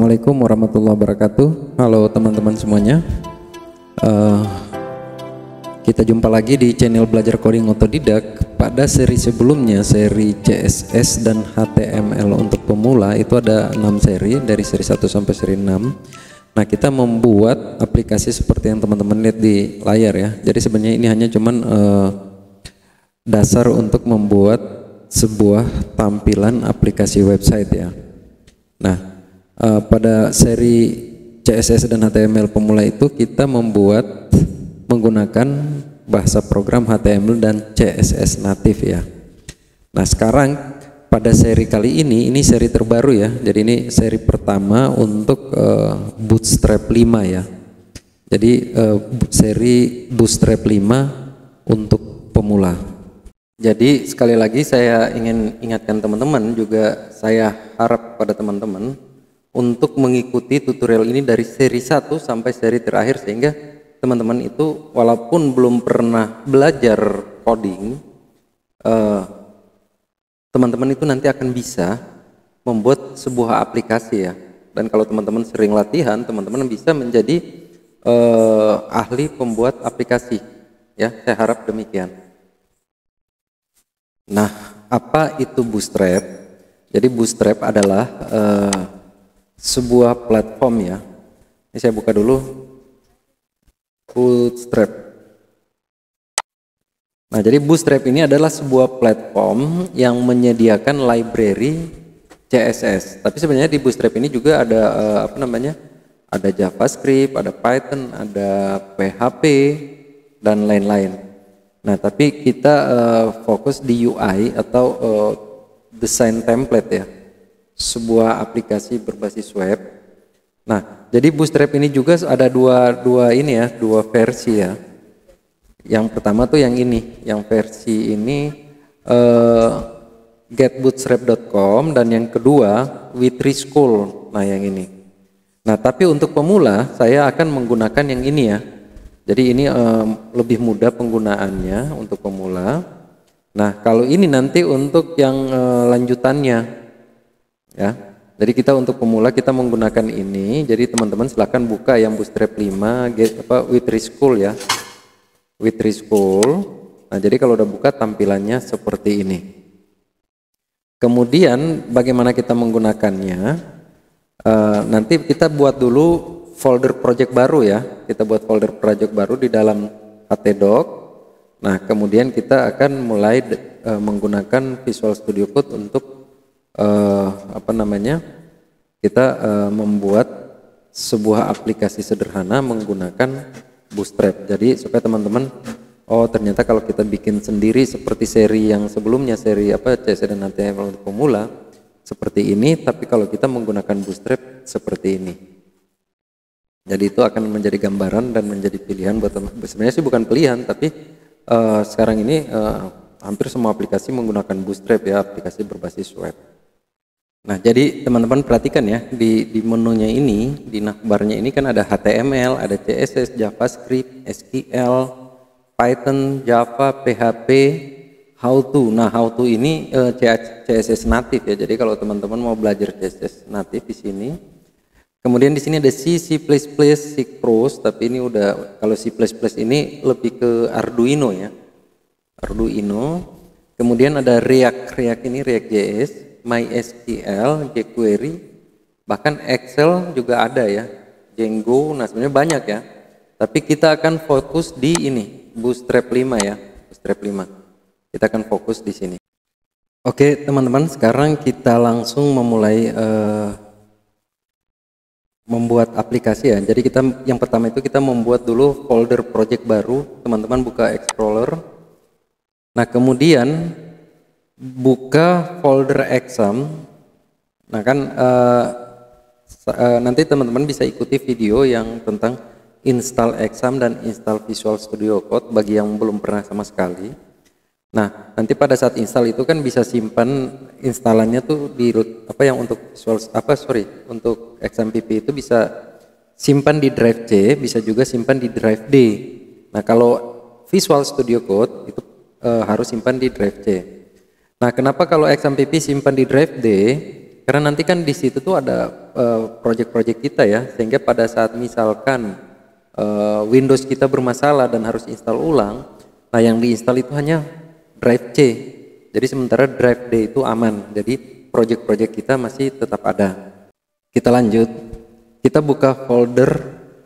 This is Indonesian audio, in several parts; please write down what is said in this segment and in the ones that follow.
Assalamualaikum warahmatullahi wabarakatuh. Halo teman-teman semuanya. Kita jumpa lagi di channel Belajar Coding Otodidak. Pada seri sebelumnya, seri CSS dan HTML untuk pemula, itu ada 6 seri, dari seri 1 sampai seri 6. Nah, kita membuat aplikasi seperti yang teman-teman lihat di layar ya. Jadi sebenarnya ini hanya cuman dasar untuk membuat sebuah tampilan aplikasi website ya. Nah, pada seri CSS dan HTML pemula itu kita menggunakan bahasa program HTML dan CSS natif ya. Nah, sekarang pada seri kali ini seri terbaru ya. Jadi ini seri pertama untuk Bootstrap 5 ya. Jadi seri Bootstrap 5 untuk pemula. Jadi sekali lagi saya ingin ingatkan teman-teman, juga saya harap pada teman-teman untuk mengikuti tutorial ini dari seri 1 sampai seri terakhir, sehingga teman-teman itu walaupun belum pernah belajar coding, teman-teman itu nanti akan bisa membuat sebuah aplikasi ya. Dan kalau teman-teman sering latihan, teman-teman bisa menjadi ahli pembuat aplikasi ya. Saya harap demikian. Nah, apa itu Bootstrap? Jadi Bootstrap adalah sebuah platform ya. Ini saya buka dulu Bootstrap. Nah, jadi Bootstrap ini adalah sebuah platform yang menyediakan library CSS. Tapi sebenarnya di Bootstrap ini juga ada ada JavaScript, ada Python, ada PHP dan lain-lain. Nah, tapi kita fokus di UI atau desain template ya, sebuah aplikasi berbasis web. Nah, jadi Bootstrap ini juga ada dua versi ya. Yang pertama tuh yang ini, yang versi ini getbootstrap.com, dan yang kedua Withrschool. Nah, yang ini. Nah, tapi untuk pemula saya akan menggunakan yang ini ya. Jadi ini lebih mudah penggunaannya untuk pemula. Nah, kalau ini nanti untuk yang lanjutannya ya. Jadi kita untuk pemula kita menggunakan ini. Jadi teman-teman silahkan buka yang Bootstrap 5 Withrskool ya. Withrskool. Nah, jadi kalau udah buka tampilannya seperti ini. Kemudian bagaimana kita menggunakannya? Nanti kita buat dulu folder project baru ya. Kita buat folder project baru di dalam htdoc. Nah, kemudian kita akan mulai menggunakan Visual Studio Code untuk kita membuat sebuah aplikasi sederhana menggunakan Bootstrap. Jadi supaya teman-teman, oh ternyata kalau kita bikin sendiri seperti seri yang sebelumnya, seri CSS dan HTML untuk pemula seperti ini, tapi kalau kita menggunakan Bootstrap seperti ini. Jadi itu akan menjadi gambaran dan menjadi pilihan buat teman. Sebenarnya sih bukan pilihan, tapi sekarang ini hampir semua aplikasi menggunakan Bootstrap ya, aplikasi berbasis web. Nah, jadi teman-teman perhatikan ya, di menunya ini, di navbarnya ini kan ada HTML, ada CSS, JavaScript, SQL, Python, Java, PHP, how to. Nah, how to ini CSS natif ya. Jadi kalau teman-teman mau belajar CSS natif di sini. Kemudian di sini ada C++, C++, tapi ini udah, kalau C++ ini lebih ke Arduino ya. Arduino. Kemudian ada React ini React.js, MySQL, jQuery, bahkan Excel juga ada ya. Django, nah sebenarnya banyak ya. Tapi kita akan fokus di ini, Bootstrap 5 ya. Bootstrap 5. Kita akan fokus di sini. Oke, teman-teman, sekarang kita langsung memulai membuat aplikasi ya. Jadi yang pertama itu kita membuat dulu folder project baru. Teman-teman buka Explorer. Nah, kemudian buka folder exam. Nah kan nanti teman-teman bisa ikuti video yang tentang install exam dan install Visual Studio Code bagi yang belum pernah sama sekali. Nah, nanti pada saat install itu kan bisa simpan instalannya tuh di yang untuk untuk XMPP itu bisa simpan di drive C, bisa juga simpan di drive D. Nah, kalau Visual Studio Code itu harus simpan di drive C. Nah, kenapa kalau XMPP simpan di drive D? karena nanti kan di situ tuh ada project-project kita ya, sehingga pada saat misalkan Windows kita bermasalah dan harus install ulang, nah yang diinstal itu hanya drive C. Jadi sementara drive D itu aman. Jadi project-project kita masih tetap ada. Kita lanjut. Kita buka folder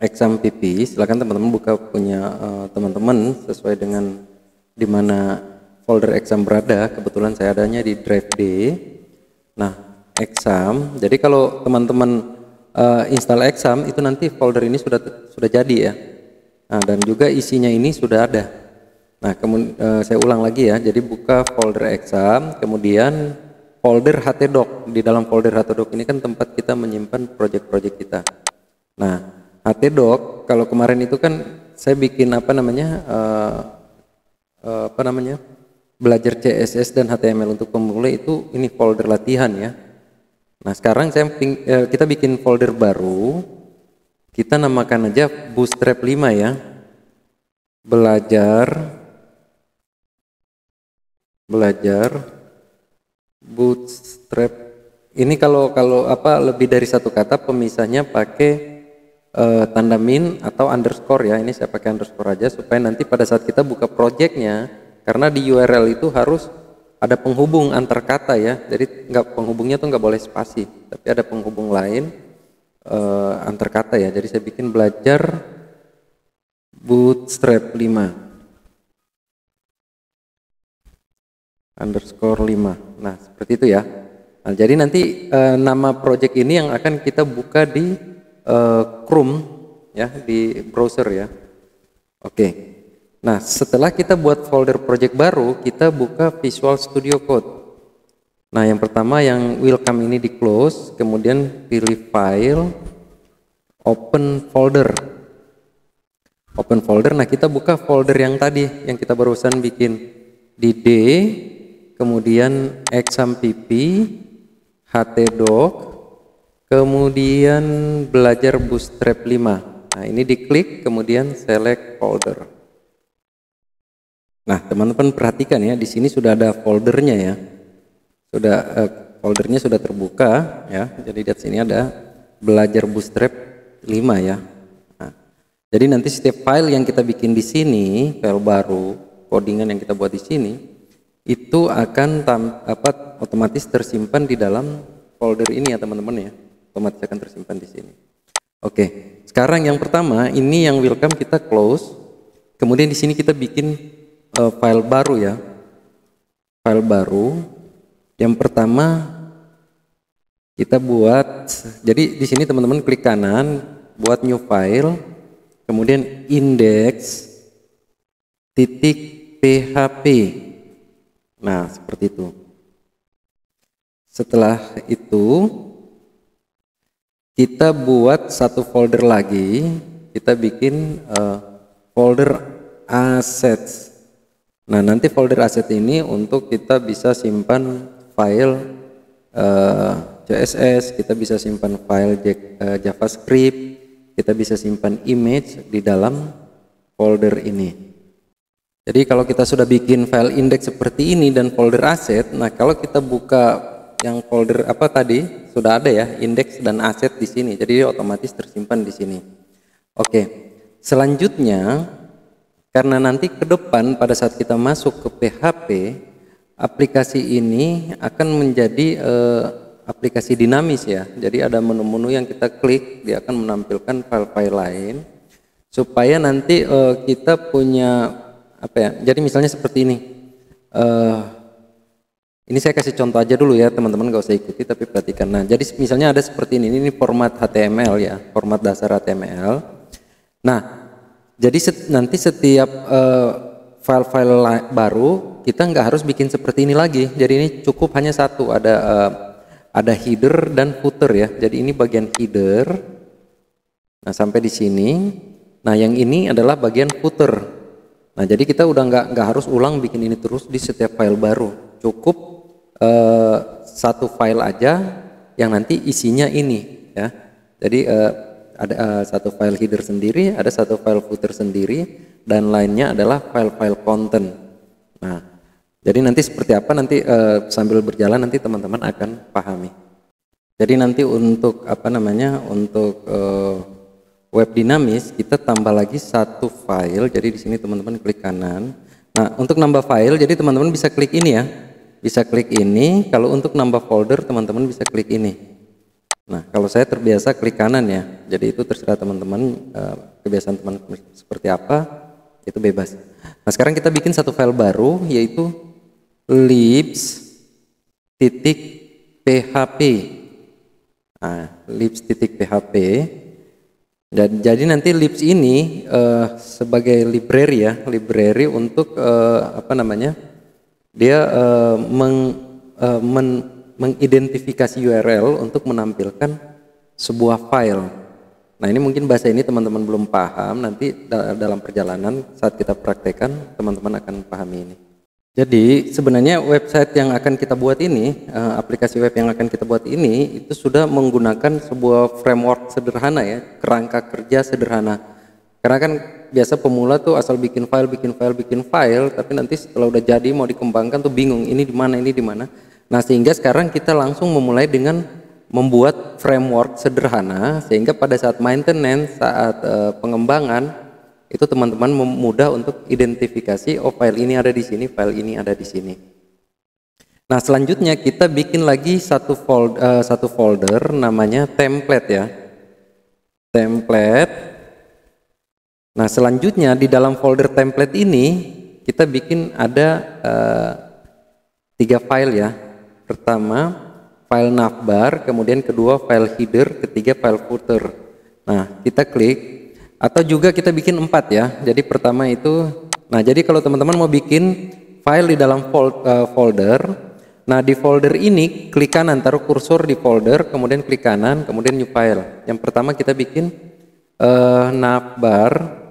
exam PP. Silakan teman-teman buka punya teman-teman sesuai dengan di mana folder exam berada. Kebetulan saya adanya di drive D. Nah, exam. Jadi kalau teman-teman install exam itu nanti folder ini sudah jadi ya. Nah, dan juga isinya ini sudah ada. Nah, kemudian saya ulang lagi ya. Jadi buka folder exam, kemudian folder htdoc. Di dalam folder htdoc ini kan tempat kita menyimpan project-project kita. Nah, htdoc kalau kemarin itu kan saya bikin belajar CSS dan HTML untuk pemula itu ini folder latihan ya. Nah, sekarang kita bikin folder baru. Kita namakan aja Bootstrap 5 ya. Belajar Bootstrap. Ini kalau lebih dari satu kata pemisahnya pakai tanda min atau underscore ya. Ini saya pakai underscore aja supaya nanti pada saat kita buka projectnya, karena di URL itu harus ada penghubung antar kata ya. Jadi penghubungnya tuh nggak boleh spasi, tapi ada penghubung lain antar kata ya. Jadi saya bikin belajar Bootstrap 5 underscore 5. Nah, seperti itu ya. Nah, jadi nanti nama project ini yang akan kita buka di Chrome ya, di browser ya. Oke. Nah, setelah kita buat folder project baru, kita buka Visual Studio Code. Nah, yang pertama yang welcome ini di close, kemudian pilih file, open folder. Open folder. Nah, kita buka folder yang tadi yang kita barusan bikin di D, kemudian exam pp, htdoc, kemudian belajar Bootstrap 5. Nah, ini diklik, kemudian select folder. Nah, teman-teman perhatikan ya, di sini sudah ada foldernya ya. Foldernya sudah terbuka ya. Jadi di sini ada belajar Bootstrap 5 ya. Nah, jadi nanti setiap file yang kita bikin di sini, file baru, codingan yang kita buat di sini, itu akan otomatis tersimpan di dalam folder ini ya teman-teman ya. Otomatis akan tersimpan di sini. Oke, sekarang yang pertama ini yang welcome kita close. Kemudian di sini kita bikin file baru ya. File baru. Yang pertama kita buat. Jadi di sini teman-teman klik kanan, buat new file, kemudian index.php. Nah, seperti itu. Setelah itu kita buat satu folder lagi, kita bikin folder assets. Nah, nanti folder asset ini untuk kita bisa simpan file CSS, kita bisa simpan file JavaScript, kita bisa simpan image di dalam folder ini. Jadi kalau kita sudah bikin file index seperti ini dan folder aset, nah kalau kita buka yang folder tadi sudah ada ya, index dan aset di sini. Jadi otomatis tersimpan di sini. Oke. Selanjutnya karena nanti ke depan pada saat kita masuk ke PHP, aplikasi ini akan menjadi aplikasi dinamis ya. Jadi ada menu-menu yang kita klik, dia akan menampilkan file-file lain supaya nanti kita punya jadi misalnya seperti ini. Ini saya kasih contoh aja dulu ya teman-teman, gak usah ikuti tapi perhatikan. Nah, jadi misalnya ada seperti ini format HTML ya, format dasar HTML. Nah, jadi nanti setiap file-file baru kita nggak harus bikin seperti ini lagi. Jadi ini cukup hanya satu, ada header dan footer ya. Jadi ini bagian header. Nah, sampai di sini. Nah, yang ini adalah bagian footer. Nah, jadi kita udah nggak harus ulang bikin ini terus di setiap file baru. Cukup satu file aja yang nanti isinya ini ya. Jadi ada satu file header sendiri, ada satu file footer sendiri, dan lainnya adalah file-file content. Nah, jadi nanti seperti apa nanti sambil berjalan nanti teman-teman akan pahami. Jadi nanti untuk apa namanya, untuk web dinamis kita tambah lagi satu file. Jadi di sini teman-teman klik kanan. Nah, untuk nambah file, jadi teman-teman bisa klik ini ya, bisa klik ini. Kalau untuk nambah folder, teman-teman bisa klik ini. Nah, kalau saya terbiasa klik kanan ya, jadi itu terserah teman-teman, kebiasaan teman seperti apa, itu bebas. Nah, sekarang kita bikin satu file baru, yaitu libs.php. Nah, libs.php. Dan jadi nanti libs ini sebagai library ya, library untuk apa namanya, dia mengidentifikasi URL untuk menampilkan sebuah file. Nah, ini mungkin bahasa ini teman-teman belum paham, nanti dalam perjalanan saat kita praktekkan teman-teman akan pahami ini. Jadi sebenarnya website yang akan kita buat ini, aplikasi web yang akan kita buat ini, itu sudah menggunakan sebuah framework sederhana ya, kerangka kerja sederhana. Karena kan biasa pemula tuh asal bikin file, tapi nanti setelah udah jadi mau dikembangkan tuh bingung, ini di mana, ini di mana. Nah, sehingga sekarang kita langsung memulai dengan membuat framework sederhana, sehingga pada saat maintenance, saat pengembangan, itu teman-teman mudah untuk identifikasi, oh file ini ada di sini, file ini ada di sini. Nah, selanjutnya kita bikin lagi satu folder namanya template ya, template. Nah, selanjutnya di dalam folder template ini kita bikin ada 3 file ya. Pertama file navbar, kemudian kedua file header, ketiga file footer. Nah, kita klik. Atau juga kita bikin 4 ya. Jadi pertama itu, nah jadi kalau teman-teman mau bikin file di dalam folder, nah di folder ini klik kanan, taruh kursor di folder, kemudian klik kanan, kemudian new file. Yang pertama kita bikin navbar.php.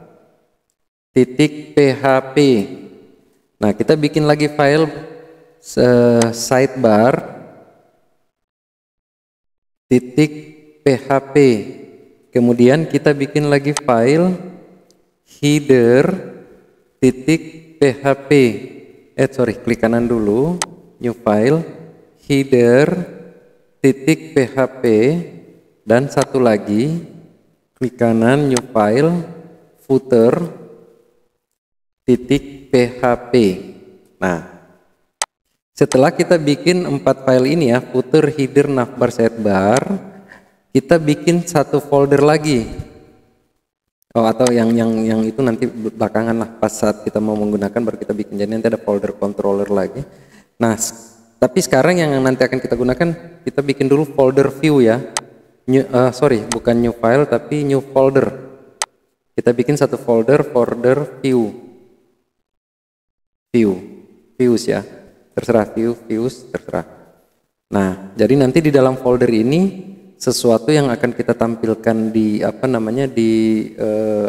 Nah, kita bikin lagi file sidebar.php. Kemudian kita bikin lagi file header.php. Klik kanan dulu, new file, header.php, dan satu lagi, klik kanan, new file, footer.php. Nah, setelah kita bikin 4 file ini ya, footer, header, navbar, sidebar, kita bikin satu folder lagi. Oh, atau yang itu nanti belakangan lah, pas saat kita mau menggunakan baru kita bikin. Jadi nanti ada folder controller lagi. Nah, tapi sekarang yang nanti akan kita gunakan, kita bikin dulu folder view ya. Bukan new file tapi new folder. Kita bikin satu folder views ya. Terserah views terserah. Nah, jadi nanti di dalam folder ini sesuatu yang akan kita tampilkan di apa namanya, di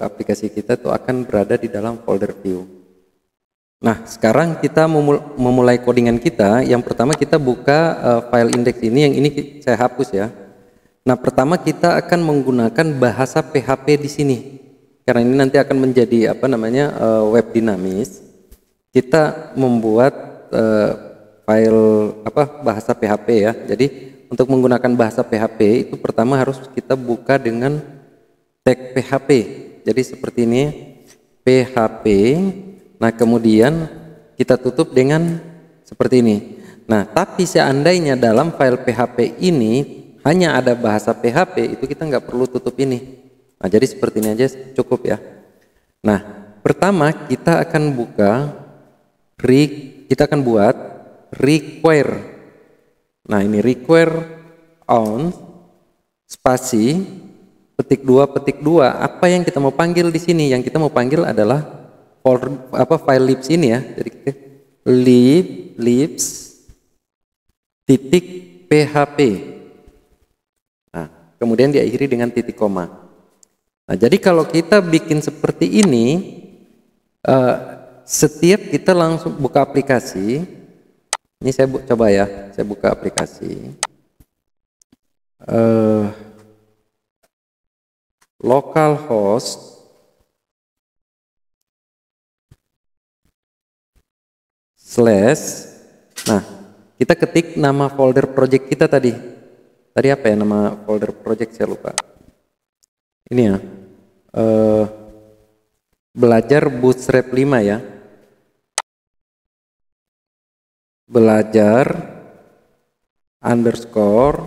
aplikasi kita itu akan berada di dalam folder view. Nah, sekarang kita memulai codingan kita. Yang pertama kita buka file index ini, yang ini saya hapus ya. Nah, pertama kita akan menggunakan bahasa PHP di sini. Karena ini nanti akan menjadi apa namanya, web dinamis. Kita membuat file bahasa PHP ya. Jadi untuk menggunakan bahasa PHP itu pertama harus kita buka dengan tag PHP. Jadi seperti ini, PHP. Nah, kemudian kita tutup dengan seperti ini. Nah, tapi seandainya dalam file PHP ini hanya ada bahasa PHP, itu kita nggak perlu tutup ini. Nah, jadi seperti ini aja cukup ya. Nah, pertama kita akan buat require. Nah, ini require on spasi petik 2 apa yang kita mau panggil di sini? Yang kita mau panggil adalah file libs ini ya. Jadi libs.php. Nah, kemudian diakhiri dengan titik koma. Nah, jadi kalau kita bikin seperti ini, setiap kita langsung buka aplikasi. Ini saya coba ya, saya buka aplikasi. Localhost /. Nah, kita ketik nama folder project kita tadi. tadi apa ya nama folder project, saya lupa. Ini ya, belajar Bootstrap 5 ya. Belajar underscore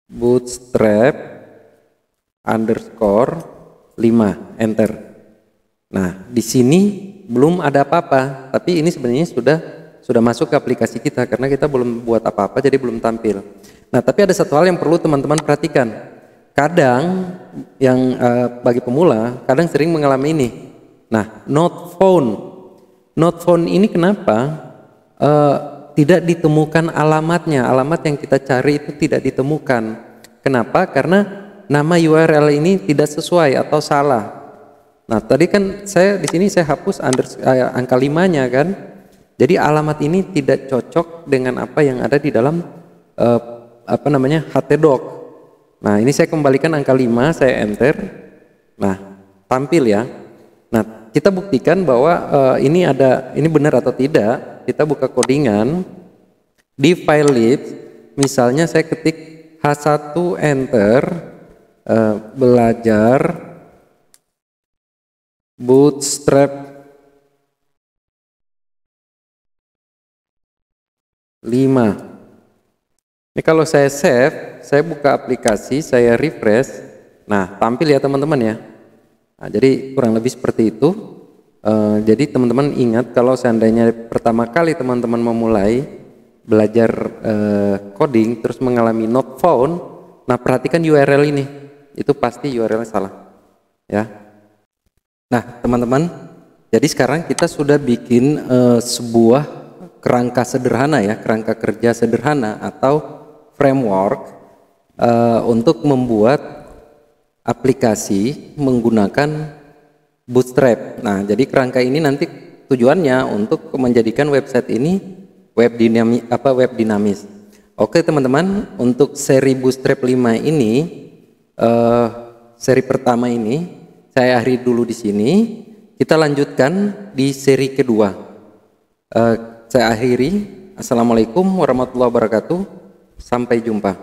Bootstrap underscore 5, enter. Nah, di sini belum ada apa-apa, tapi ini sebenarnya sudah masuk ke aplikasi kita karena kita belum buat apa-apa, jadi belum tampil. Nah, tapi ada satu hal yang perlu teman-teman perhatikan. Kadang yang bagi pemula kadang sering mengalami ini. Nah, not found ini kenapa tidak ditemukan alamatnya? Alamat yang kita cari itu tidak ditemukan. Kenapa? Karena nama URL ini tidak sesuai atau salah. Nah, tadi kan di sini saya hapus angka 5-nya kan. Jadi alamat ini tidak cocok dengan apa yang ada di dalam htdoc. Nah, ini saya kembalikan angka 5, saya enter. Nah, tampil ya. Nah, kita buktikan bahwa ini benar atau tidak. Kita buka codingan di file lib. Misalnya saya ketik H1 enter, belajar Bootstrap 5. Ini kalau saya save, saya buka aplikasi, saya refresh. Nah, tampil ya teman-teman ya. Nah, jadi kurang lebih seperti itu. Jadi teman-teman ingat kalau seandainya pertama kali teman-teman memulai belajar coding terus mengalami not found, nah perhatikan URL ini. Itu pasti URL salah. Ya. Nah, teman-teman, jadi sekarang kita sudah bikin sebuah kerangka sederhana ya, kerangka kerja sederhana atau framework untuk membuat aplikasi menggunakan Bootstrap. Nah, jadi kerangka ini nanti tujuannya untuk menjadikan website ini web dinamis. Oke teman-teman, untuk seri Bootstrap 5 ini, seri pertama ini saya akhiri dulu di sini. Kita lanjutkan di seri kedua. Saya akhiri. Assalamualaikum warahmatullahi wabarakatuh. Sampai jumpa.